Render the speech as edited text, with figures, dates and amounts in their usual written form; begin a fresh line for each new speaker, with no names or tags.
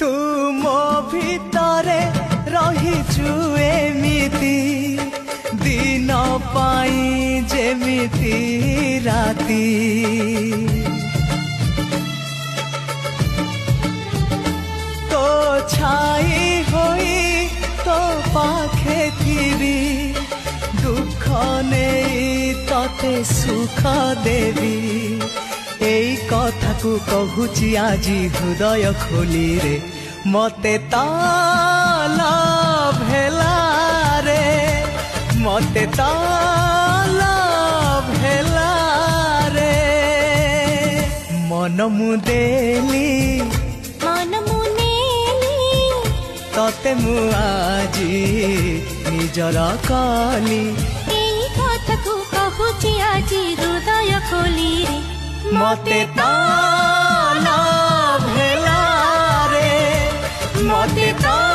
तू मो भितरे रहिचु एमिति दिन पाई जेमिति राती तो छाई होई तो पाखे थीबी दुख नहीं तते सुख देवी एई कथा को कहूची आजी हृदय खोली रे मते ताला भेला रे मते ताला भेला रे मन मुदेली तते मु आजी निजर काली
एई कथा को कहूची आजी हृदय खोली रे
मते ताला भेला रे मते ताला